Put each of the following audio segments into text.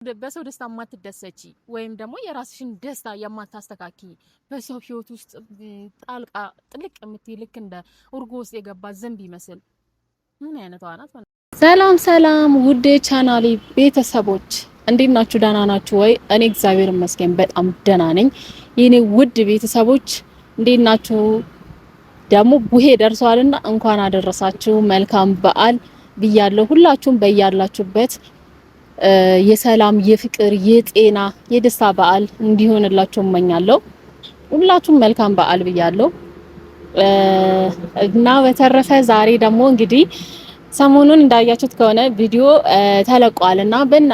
በሰው ደስታ የማትደሰቺ ወይም ደግሞ የራስሽን ደስታ የማታስተካኪ በሰው ህይወት ውስጥ ጣልቃ ጥልቅ የምትይ ልክ እንደ ኡርጎ ውስጥ የገባ ዝንብ ይመስል ምን አይነቷ ናት? ሰላም ሰላም ውድ ቻናሌ ቤተሰቦች እንዴት ናችሁ? ደህና ናችሁ ወይ? እኔ እግዚአብሔር ይመስገን በጣም ደህና ነኝ። የኔ ውድ ቤተሰቦች እንዴት ናችሁ? ደግሞ ቡሄ ደርሷልና እንኳን አደረሳችሁ። መልካም በዓል ብያለሁ። ሁላችሁም በያላችሁበት የሰላም የፍቅር የጤና የደስታ በዓል እንዲሆንላችሁ እመኛለሁ። ሁላችሁም መልካም በዓል ብያለሁ እና በተረፈ ዛሬ ደግሞ እንግዲህ ሰሞኑን እንዳያችሁት ከሆነ ቪዲዮ ተለቋልና በእና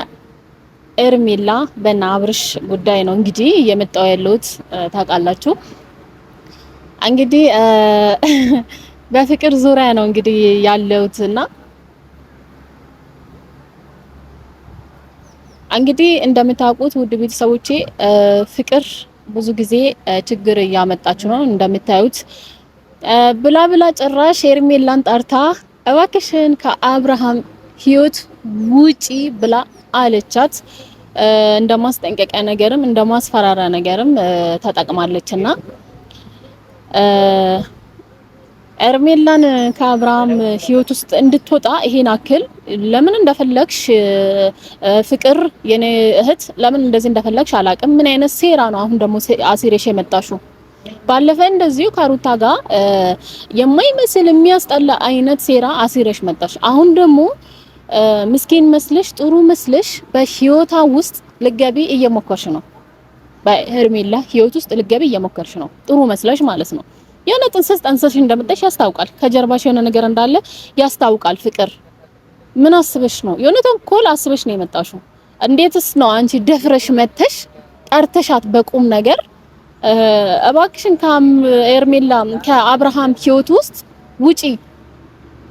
ኤርሜላ በእና አብርሽ ጉዳይ ነው እንግዲህ የመጣው ያለሁት ታውቃላችሁ። እንግዲህ በፍቅር ዙሪያ ነው እንግዲህ ያለሁትና እንግዲህ እንደምታውቁት ውድ ቤተሰቦቼ ፍቅር ብዙ ጊዜ ችግር እያመጣች ነው። እንደምታዩት ብላ ብላ ጭራሽ ኤርሜላን ጠርታ እባክሽን ከአብርሃም ህይወት ውጪ ብላ አለቻት። እንደማስጠንቀቂያ ነገርም እንደማስፈራራ ነገርም ተጠቅማለችና ኤርሜላን ከአብርሃም ህይወት ውስጥ እንድትወጣ ይሄን አክል ለምን እንደፈለግሽ ፍቅር የኔ እህት ለምን እንደዚህ እንደፈለግሽ አላቅም። ምን አይነት ሴራ ነው አሁን ደግሞ አሲሬሽ የመጣሽው? ባለፈ እንደዚሁ ከሩታ ጋር የማይመስል የሚያስጠላ አይነት ሴራ አሲሬሽ መጣሽ። አሁን ደግሞ ምስኪን መስለሽ ጥሩ መስለሽ በህይወታ ውስጥ ልገቢ እየሞከርሽ ነው። በኤርሜላ ህይወት ውስጥ ልገቢ እየሞከርሽ ነው፣ ጥሩ መስለሽ ማለት ነው። የሆነ ጥንስስ ጠንሰሽ እንደመጣሽ ያስታውቃል። ከጀርባሽ የሆነ ነገር እንዳለ ያስታውቃል። ፍቅር ምን አስበሽ ነው? የሆነ ተንኮል አስበሽ ነው የመጣሽው። እንዴትስ ነው አንቺ ደፍረሽ መተሽ ጠርተሻት በቁም ነገር እባክሽን ከኤርሜላ ከአብርሃም ህይወት ውስጥ ውጪ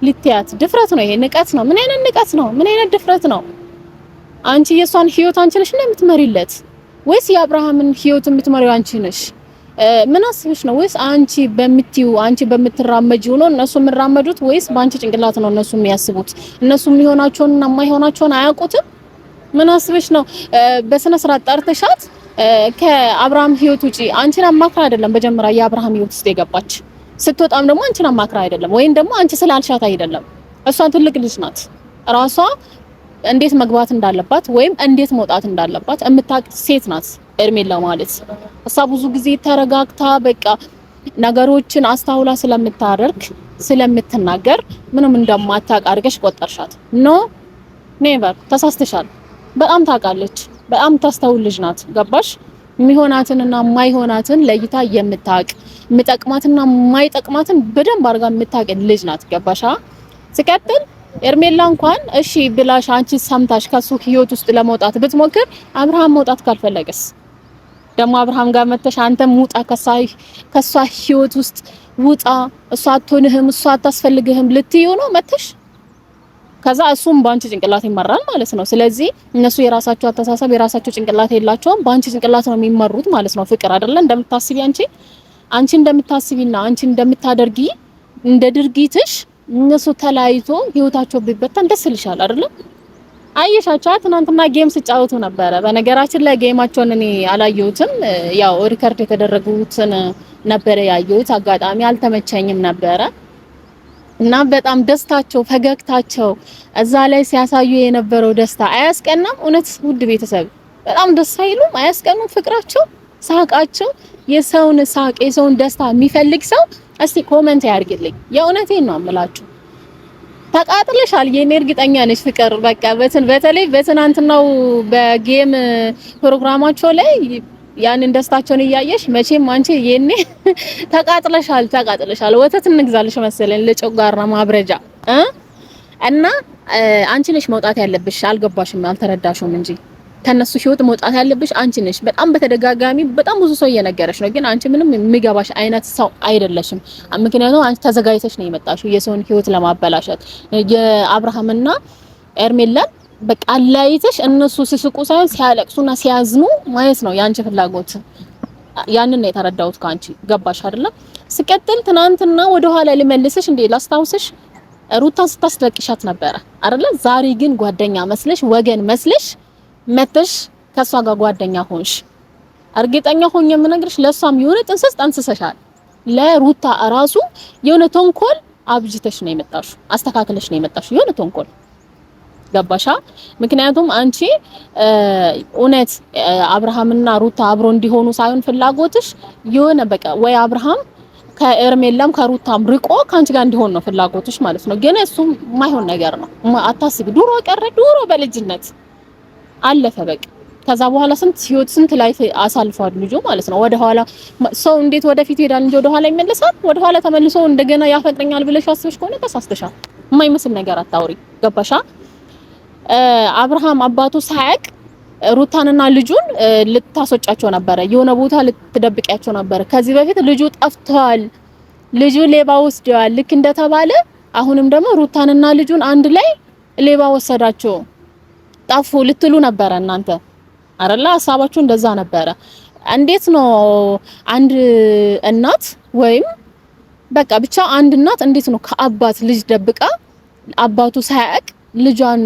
ልትያት? ድፍረት ነው ይሄ፣ ንቀት ነው። ምን አይነት ንቀት ነው? ምን አይነት ድፍረት ነው? አንቺ የሷን ህይወት አንቺ ነሽ ነው የምትመሪለት ወይስ የአብርሃምን ህይወት የምትመሪው አንቺ ነሽ? ምን አስበሽ ነው? ወይስ አንቺ በምትዩ አንቺ በምትራመጂው ነው እነሱ የሚራመዱት? ወይስ በአንቺ ጭንቅላት ነው እነሱ የሚያስቡት? እነሱ የሚሆናቸውንና የማይሆናቸውን አያውቁትም? ምን አስበሽ ነው? በስነ ስርዓት ጠርተሻት ከአብርሃም ህይወት ውጪ አንቺን አማክራ አይደለም በጀመራ የአብርሃም ህይወት ውስጥ የገባች። ስትወጣም ደግሞ አንቺን አማክራ አይደለም፣ ወይም ደግሞ አንቺ ስላልሻት አይደለም። እሷ ትልቅ ልጅ ናት። ራሷ እንዴት መግባት እንዳለባት ወይም እንዴት መውጣት እንዳለባት የምታውቅ ሴት ናት ኤርሜላ ማለት። እሷ ብዙ ጊዜ ተረጋግታ በቃ ነገሮችን አስተውላ ስለምታደርግ ስለምትናገር ምንም እንደማታውቅ አድርገሽ ቆጠርሻት። ኖ ኔቨር፣ ተሳስተሻል። በጣም ታውቃለች፣ በጣም ታስተውል ልጅ ናት። ገባሽ? የሚሆናትንና የማይሆናትን ለይታ የምታውቅ የሚጠቅማትና የማይጠቅማትን በደንብ አድርጋ የምታውቅ ልጅ ናት። ገባሻ? ሲቀጥል ኤርሜላ እንኳን እሺ ብላሽ አንቺ ሰምታሽ ከሱ ህይወት ውስጥ ለመውጣት ብትሞክር አብርሃም መውጣት ካልፈለገስ ደግሞ አብርሃም ጋር መተሽ አንተ ሙጣ ከሷ ህይወት ውስጥ ውጣ፣ እሷ አትሆንህም፣ እሷ አታስፈልግህም ልትዩ ነው መተሽ። ከዛ እሱም ባንቺ ጭንቅላት ይመራል ማለት ነው። ስለዚህ እነሱ የራሳቸው አስተሳሰብ የራሳቸው ጭንቅላት የላቸውም፣ ባንቺ ጭንቅላት ነው የሚመሩት ማለት ነው። ፍቅር አይደለ እንደምታስቢ አንቺ እንደምታስቢና አንቺ እንደምታደርጊ እንደ ድርጊትሽ እነሱ ተለያይቶ ህይወታቸው ቢበተን ደስ ይልሻል አይደል? አየሻቸው ትናንትና ጌም ሲጫወቱ ነበረ። በነገራችን ላይ ጌማቸውን እኔ አላየሁትም፣ ያው ሪከርድ የተደረጉትን ነበረ ያየሁት። አጋጣሚ አልተመቸኝም ነበረ እና በጣም ደስታቸው ፈገግታቸው እዛ ላይ ሲያሳዩ የነበረው ደስታ አያስቀናም? እውነት ውድ ቤተሰብ በጣም ደስ አይሉም? አያስቀኑም? ፍቅራቸው፣ ሳቃቸው፣ የሰውን ሳቅ የሰውን ደስታ የሚፈልግ ሰው እስቲ ኮሜንት ያርግልኝ። የእውነቴን ነው የምላችሁ። ተቃጥለሻል። የኔ እርግጠኛ ነሽ ፍቅር በቃ በተለይ በትናንትናው በጌም ፕሮግራማቸው ላይ ያንን ደስታቸውን እያየሽ መቼም አንቺ የኔ ተቃጥለሻል። ወተት እንግዛልሽ መሰለኝ ለጨጓራ ማብረጃ እና አንቺ ነሽ መውጣት ያለብሽ። አልገባሽም፣ አልተረዳሽም እንጂ ከነሱ ህይወት መውጣት ያለብሽ አንቺ ነሽ። በጣም በተደጋጋሚ በጣም ብዙ ሰው እየነገረሽ ነው፣ ግን አንቺ ምንም የሚገባሽ አይነት ሰው አይደለሽም። ምክንያቱም አንቺ ተዘጋጅተሽ ነው የመጣሽው የሰውን ህይወት ለማበላሸት። የአብርሃምና ኤርሜላን በቃ አላይተሽ እነሱ ሲስቁ ሳይሆን ሲያለቅሱና ሲያዝኑ ማየት ነው ያንቺ ፍላጎት። ያንን ነው የተረዳሁት ካንቺ። ገባሽ አይደለም? ሲቀጥል ትናንትና ወደ ኋላ ልመልስሽ እንዴ ላስታውስሽ ሩታን ስታስለቅሻት ነበረ አይደለ? ዛሬ ግን ጓደኛ መስለሽ ወገን መስለሽ መተሽ ከሷ ጋር ጓደኛ ሆንሽ። እርግጠኛ ሆኜ የምነግርሽ ለሷም የሆነ ጥንስስ ጠንስሰሻል። ለሩታ ራሱ የሆነ ተንኮል አብጅተሽ ነው የመጣሽው፣ አስተካክለሽ ነው የመጣሽው የሆነ ተንኮል ገባሻ? ምክንያቱም አንቺ እውነት አብርሃምና ሩታ አብሮ እንዲሆኑ ሳይሆን ፍላጎትሽ የሆነ በቃ ወይ አብርሃም ከኤርሜላም ከሩታም ርቆ ካንቺ ጋር እንዲሆን ነው ፍላጎትሽ ማለት ነው። ግን እሱም የማይሆን ነገር ነው። አታስቢ። ድሮ ቀረ፣ ድሮ በልጅነት አለፈ በቃ። ከዛ በኋላ ስንት ህይወት ስንት ላይፍ አሳልፏል ልጁ ማለት ነው። ወደ ኋላ ሰው እንዴት ወደፊት ይሄዳል እንጂ ወደ ኋላ ይመለሳል? ወደ ኋላ ተመልሶ እንደገና ያፈቅረኛል ብለሽ አስበሽ ከሆነ ተሳስተሻል። የማይመስል ነገር አታውሪ። ገባሻ? አብርሃም አባቱ ሳያቅ ሩታንና ልጁን ልታስወጫቸው ነበረ፣ የሆነ ቦታ ልትደብቂያቸው ነበረ። ከዚህ በፊት ልጁ ጠፍቷል፣ ልጁ ሌባ ወስደዋል ልክ እንደተባለ አሁንም ደግሞ ሩታንና ልጁን አንድ ላይ ሌባ ወሰዳቸው ጠፉ ልትሉ ነበረ እናንተ አይደለ? ሐሳባችሁ እንደዛ ነበረ። እንዴት ነው አንድ እናት ወይም በቃ ብቻ አንድ እናት እንዴት ነው ከአባት ልጅ ደብቃ አባቱ ሳያቅ ልጇን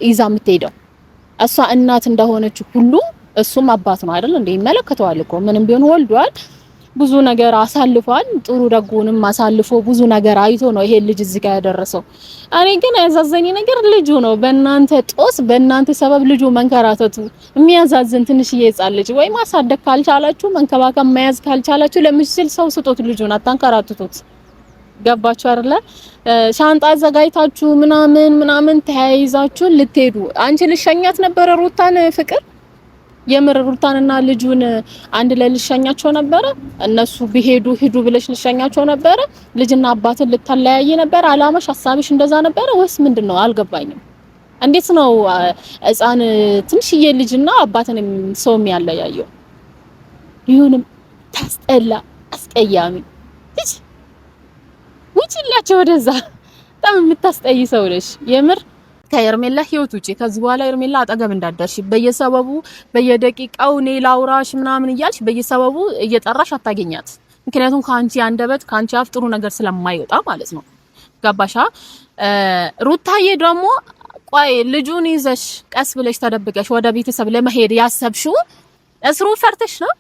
ይዛ የምትሄደው? እሷ እናት እንደሆነች ሁሉ እሱም አባት ነው አይደል እንዴ? ይመለከተዋል እኮ ምንም ቢሆን ወልዷል፣ ብዙ ነገር አሳልፏል። ጥሩ ደጉንም አሳልፎ ብዙ ነገር አይቶ ነው ይሄ ልጅ እዚህ ጋር ያደረሰው። እኔ ግን ያዛዘኝ ነገር ልጁ ነው። በእናንተ ጦስ፣ በእናንተ ሰበብ ልጁ መንከራተቱ የሚያዛዝን ትንሽዬ ሕፃን ልጅ ወይ ማሳደግ ካልቻላችሁ፣ መንከባከብ መያዝ ካልቻላችሁ ለምስል ሰው ስጦት፣ ልጁን አታንከራትቱት። ገባችሁ አይደለ? ሻንጣ አዘጋጅታችሁ ምናምን ተያይዛችሁ ልትሄዱ። አንቺ ልሸኛት ነበረ ሩታን ፍቅር የምር ሩታንና ልጁን አንድ ላይ ልሸኛቸው ነበረ። እነሱ ቢሄዱ ሂዱ ብለሽ ልሸኛቸው ነበረ። ልጅና አባትን ልታለያይ ነበር አላማሽ፣ ሐሳብሽ እንደዛ ነበረ ወይስ ምንድነው? አልገባኝም። እንዴት ነው ሕፃን ትንሽዬ ልጅና አባትን ሰው የሚያለያየው? ይሁንም ታስጠላ፣ አስቀያሚ ልጅ ውጪላቸው ወደዛ። በጣም የምታስጠይ ሰው ነሽ የምር። ከኤርሜላ ህይወት ውጪ ከዚህ በኋላ ኤርሜላ አጠገብ እንዳደርሽ በየሰበቡ በየደቂቃው እኔ ላውራሽ ምናምን እያልሽ በየሰበቡ እየጠራሽ አታገኛት። ምክንያቱም ካንቺ አንደበት ካንቺ አፍ ጥሩ ነገር ስለማይወጣ ማለት ነው። ገባሻ? ሩታዬ ደግሞ ቆይ ልጁን ይዘሽ ቀስ ብለሽ ተደብቀሽ ወደ ቤተሰብ ለመሄድ ያሰብሽው እስሩ ፈርተሽ ነው?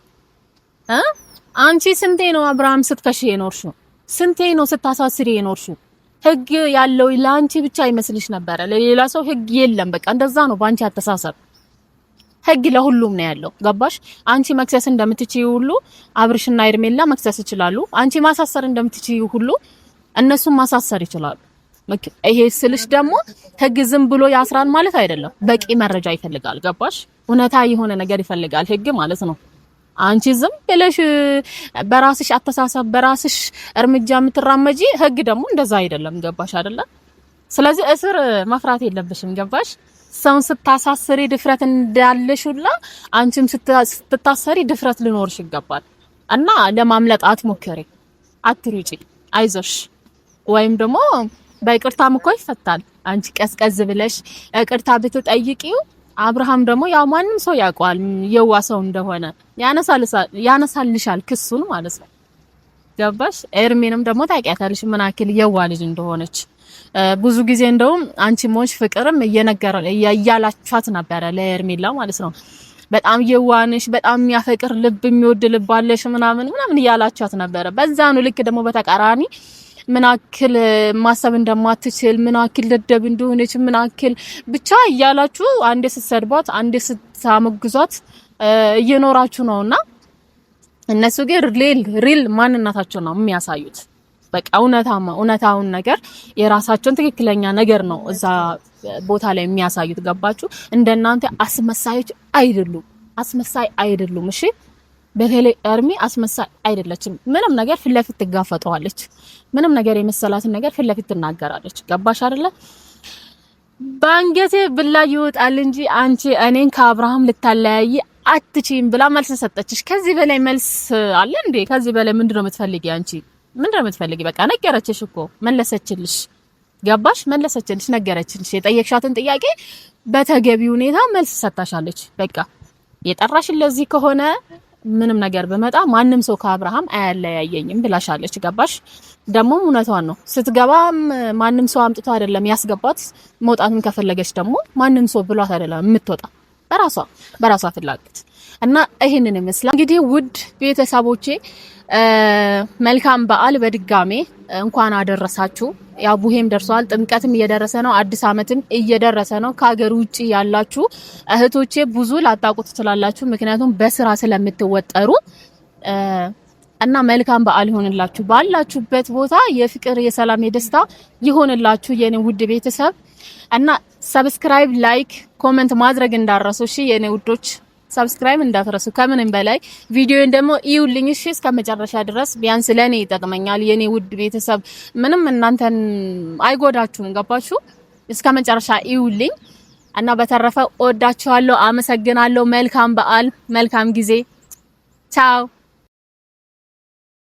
አንቺ ስንቴ ነው አብርሃም ስትከሽ የኖርሽው? ስንቴ ነው ስታሳስሪ የኖርሽው? ህግ ያለው ላንቺ ብቻ ይመስልሽ ነበረ፣ ለሌላ ሰው ህግ የለም። በቃ እንደዛ ነው ባንቺ አተሳሰብ። ህግ ለሁሉም ነው ያለው። ገባሽ? አንቺ መክሰስ እንደምትችይው ሁሉ አብርሽና ኤርሜላ መክሰስ ይችላሉ። አንቺ ማሳሰር እንደምትችይው ሁሉ እነሱም ማሳሰር ይችላሉ። ይሄ ስልሽ ደግሞ ህግ ዝም ብሎ ያስራን ማለት አይደለም። በቂ መረጃ ይፈልጋል። ገባሽ? እውነታ የሆነ ነገር ይፈልጋል ህግ ማለት ነው። አንቺ ዝም ብለሽ በራስሽ አተሳሰብ በራስሽ እርምጃ የምትራመጂ፣ ህግ ደግሞ እንደዛ አይደለም። ገባሽ አይደለ? ስለዚህ እስር መፍራት የለብሽም። ገባሽ? ሰውን ስታሳስሪ ድፍረት እንዳለሽ ሁላ አንቺም ስትታሰሪ ድፍረት ሊኖርሽ ይገባል። እና ለማምለጥ አትሞክሪ፣ አትሩጪ፣ አይዞሽ። ወይም ደግሞ በይቅርታም እኮ ይፈታል። አንቺ ቀዝቀዝ ብለሽ ይቅርታ ብትጠይቂው አብርሃም ደግሞ ያው ማንም ሰው ያውቀዋል የዋ ሰው እንደሆነ ያነሳልሻል ክሱን ማለት ነው። ገባሽ? ኤርሜንም ደግሞ ታውቂያታለሽ ምን አክል የዋ ልጅ እንደሆነች። ብዙ ጊዜ እንደውም አንቺ ሞሽ ፍቅርም እያላችኋት ነበረ ለኤርሜላ ማለት ነው። በጣም የዋንሽ፣ በጣም የሚያፈቅር ልብ የሚወድ ልብ አለሽ ምናምን እያላችኋት ነበረ። በዛ ነው ልክ ደግሞ በተቃራኒ ምን አክል ማሰብ እንደማትችል ምን አክል ደደብ እንደሆነች ምን አክል ብቻ እያላችሁ አንዴ ስትሰድቧት አንዴ ስታመግዟት እየኖራችሁ ነውና እነሱ ግን ሪል ማንነታቸው ነው የሚያሳዩት። በቃ እውነታውን ነገር የራሳቸውን ትክክለኛ ነገር ነው እዛ ቦታ ላይ የሚያሳዩት። ገባችሁ? እንደናንተ አስመሳይ አይደሉም። እሺ በተለይ ኤርሚ አስመሳይ አይደለችም። ምንም ነገር ፊት ለፊት ትጋፈጠዋለች። ምንም ነገር የመሰላትን ነገር ፊት ለፊት ትናገራለች። ገባሽ አይደለ? ባንገቴ ብላ ይወጣል እንጂ አንቺ እኔን ከአብርሃም ልታለያይ አትችይም ብላ መልስ ሰጠችሽ። ከዚህ በላይ መልስ አለ እንዴ? ከዚህ በላይ ምንድነው የምትፈልጊ? አንቺ ምንድነው የምትፈልጊ? በቃ ነገረችሽ እኮ መለሰችልሽ። ገባሽ? መለሰችልሽ፣ ነገረችልሽ። የጠየቅሻትን ጥያቄ በተገቢ ሁኔታ መልስ ሰጣሻለች። በቃ የጠራሽን ለዚህ ከሆነ ምንም ነገር በመጣ ማንም ሰው ከአብርሃም አያለያየኝም ብላሻለች። ገባሽ? ደግሞ እውነቷን ነው። ስትገባም ማንም ሰው አምጥቶ አይደለም ያስገባት። መውጣትም ከፈለገች ደግሞ ማንም ሰው ብሏት አይደለም የምትወጣ። በራሷ ፍላጎት እና ይሄንን ይመስላል እንግዲህ ውድ ቤተሰቦቼ መልካም በዓል በድጋሜ እንኳን አደረሳችሁ። ያው ቡሄም ደርሷል፣ ጥምቀትም እየደረሰ ነው፣ አዲስ አመትም እየደረሰ ነው። ከሀገር ውጪ ያላችሁ እህቶቼ ብዙ ላታውቁት ትችላላችሁ፣ ምክንያቱም በስራ ስለምትወጠሩ እና መልካም በዓል ይሆንላችሁ። ባላችሁበት ቦታ የፍቅር የሰላም የደስታ ይሆንላችሁ የኔ ውድ ቤተሰብ እና ሰብስክራይብ፣ ላይክ፣ ኮሜንት ማድረግ እንዳረሱ እሺ የኔ ውዶች ሰብስክራይብ እንዳትረሱ። ከምንም በላይ ቪዲዮን ደግሞ ይዩልኝ እሺ እስከመጨረሻ ድረስ ቢያንስ ለኔ ይጠቅመኛል የኔ ውድ ቤተሰብ። ምንም እናንተን አይጎዳችሁም፣ ገባችሁ? እስከመጨረሻ ይዩልኝ እና በተረፈ ወዳችኋለሁ፣ አመሰግናለሁ። መልካም በዓል፣ መልካም ጊዜ። ቻው